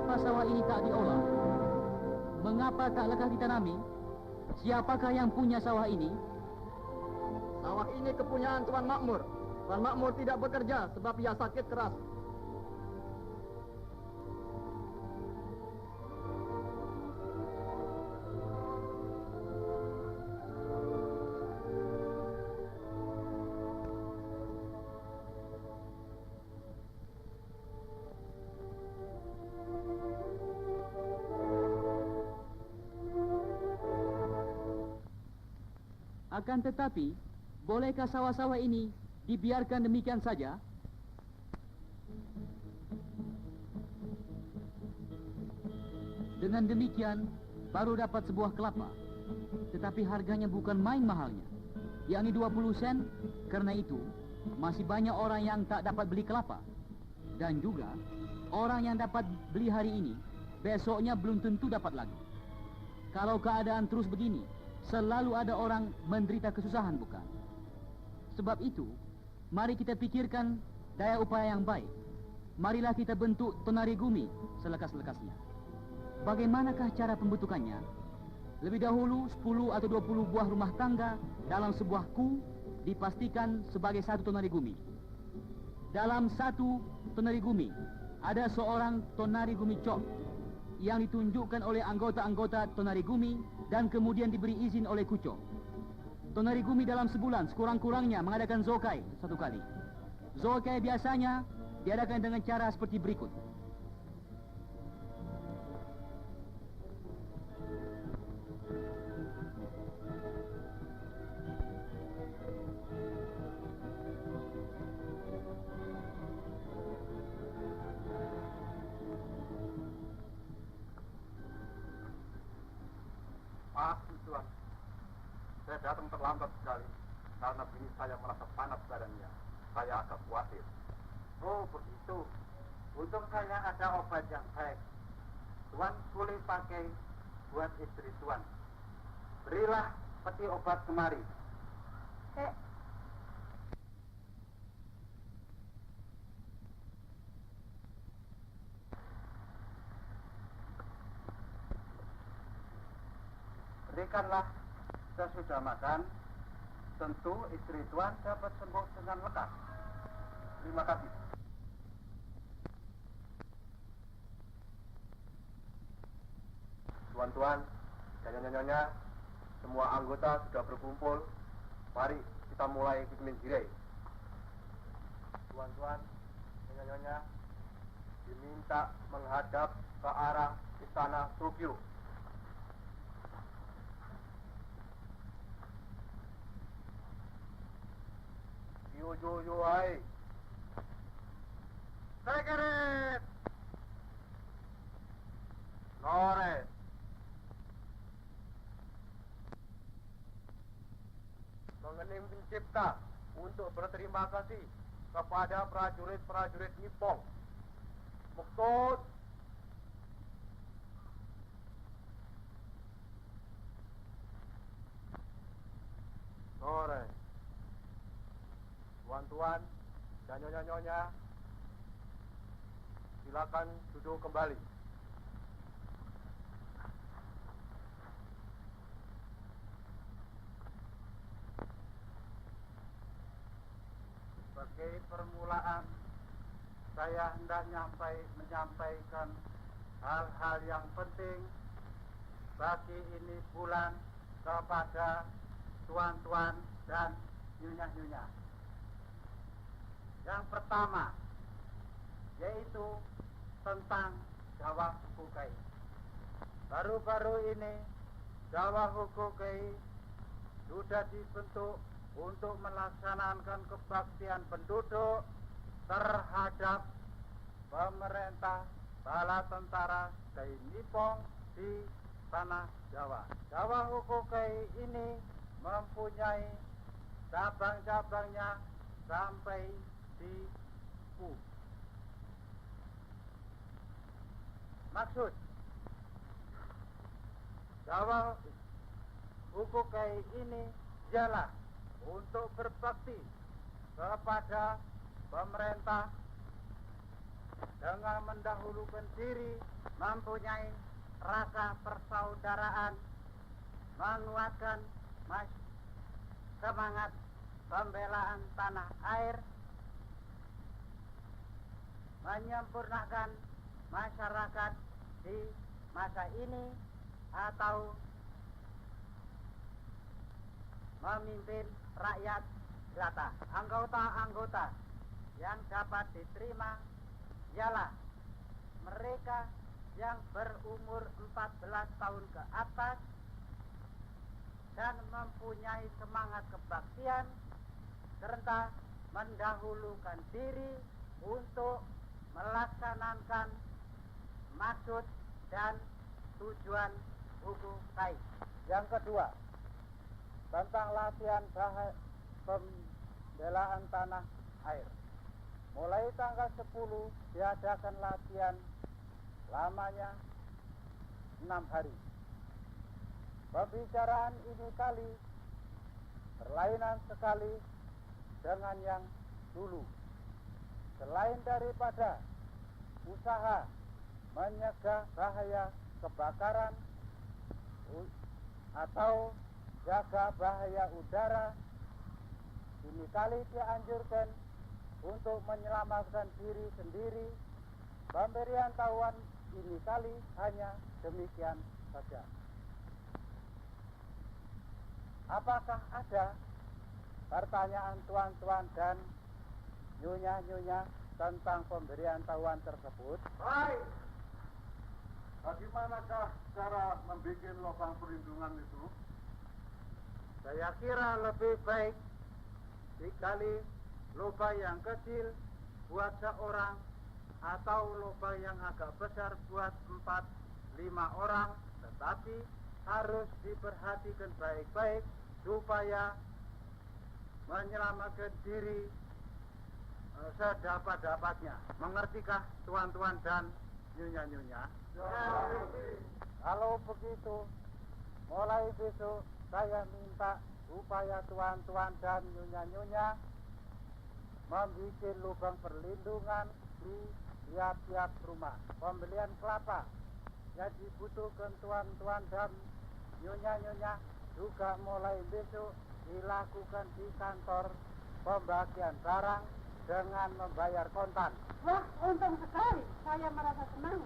Mengapa sawah ini tak diolah? Mengapa tak lekas ditanami? Siapakah yang punya sawah ini? Sawah ini kepunyaan Tuan Makmur. Tuan Makmur tidak bekerja sebab ia sakit keras. Akan tetapi, bolehkah sawah-sawah ini dibiarkan demikian saja? Dengan demikian, baru dapat sebuah kelapa. Tetapi harganya bukan main mahalnya, yakni 20 sen. Karena itu, masih banyak orang yang tak dapat beli kelapa. Dan juga, orang yang dapat beli hari ini, besoknya belum tentu dapat lagi. Kalau keadaan terus begini, selalu ada orang menderita kesusahan, bukan? Sebab itu, mari kita pikirkan daya upaya yang baik. Marilah kita bentuk Tonarigumi selekas-lekasnya. Bagaimanakah cara pembentukannya? Lebih dahulu 10 atau 20 buah rumah tangga dalam sebuah ku dipastikan sebagai satu Tonarigumi. Dalam satu Tonarigumi ada seorang Tonarigumi Chok yang ditunjukkan oleh anggota-anggota Tonarigumi dan kemudian diberi izin oleh Kucho. Tonarigumi dalam sebulan sekurang-kurangnya mengadakan zokai satu kali. Zokai biasanya diadakan dengan cara seperti berikut. Maaf, Tuan. Saya datang terlambat sekali karena bini saya merasa panas badannya. Saya agak khawatir. Oh, begitu. Untung saya ada obat yang baik. Tuan boleh pakai buat istri Tuan. Berilah peti obat kemari. Berikanlah sesudah makan. Tentu istri Tuan dapat sembuh dengan lekas. Terima kasih. Tuan-tuan dan nyonya-nyonya, semua anggota sudah berkumpul. Mari kita mulai Hikmin Jirai. Tuan-tuan dan nyonya-nyonya, diminta menghadap ke arah istana Tokyo. Yo, hai. Sekeret. Nore. Mengening pencipta untuk berterima kasih kepada prajurit-prajurit Nippon. Maksud Nore. Tuan-tuan dan nyonya-nyonya, silakan duduk kembali. Sebagai permulaan, saya hendak menyampaikan hal-hal yang penting bagi ini bulan kepada tuan-tuan dan nyonya-nyonya. Yang pertama, yaitu tentang Jawa Hukukei. Baru-baru ini, Jawa Hukukei sudah dibentuk untuk melaksanakan kebaktian penduduk terhadap pemerintah bala tentara dari Nippon di tanah Jawa. Jawa Hukukei ini mempunyai cabang-cabangnya sampai di Ku. Maksud Jawa Hukukei ini ialah untuk berbakti kepada pemerintah dengan mendahulukan diri, mempunyai rasa persaudaraan, menguatkan semangat pembelaan tanah air, menyempurnakan masyarakat di masa ini, atau memimpin rakyat jelata. Anggota-anggota yang dapat diterima ialah mereka yang berumur 14 tahun ke atas dan mempunyai semangat kebaktian serta mendahulukan diri untuk melaksanakan maksud dan tujuan hukum baik. Yang kedua, tentang latihan pembelaan tanah air. Mulai tanggal 10 diadakan latihan lamanya 6 hari. Pembicaraan ini kali berlainan sekali dengan yang dulu. Selain daripada usaha mencegah bahaya kebakaran atau jaga bahaya udara, ini kali dianjurkan untuk menyelamatkan diri sendiri. Pemberian tahuan ini kali hanya demikian saja. Apakah ada pertanyaan tuan-tuan dan nyonya-nyonya tentang pemberian tahuan tersebut? Baik. Bagaimanakah cara membuat lubang perlindungan itu? Saya kira lebih baik dikali lubang yang kecil buat seorang atau lubang yang agak besar buat 4-5 orang, tetapi harus diperhatikan baik-baik supaya menyelamatkan diri sedapat-dapatnya. Mengertikah tuan-tuan dan nyonya-nyonya? Kalau begitu, mulai besok saya minta supaya tuan-tuan dan nyonya-nyonya membuat lubang perlindungan di tiap-tiap rumah. Pembelian kelapa yang dibutuhkan tuan-tuan dan nyonya-nyonya juga mulai besok dilakukan di kantor pembagian barang dengan membayar kontan. Wah, untung sekali. Saya merasa senang.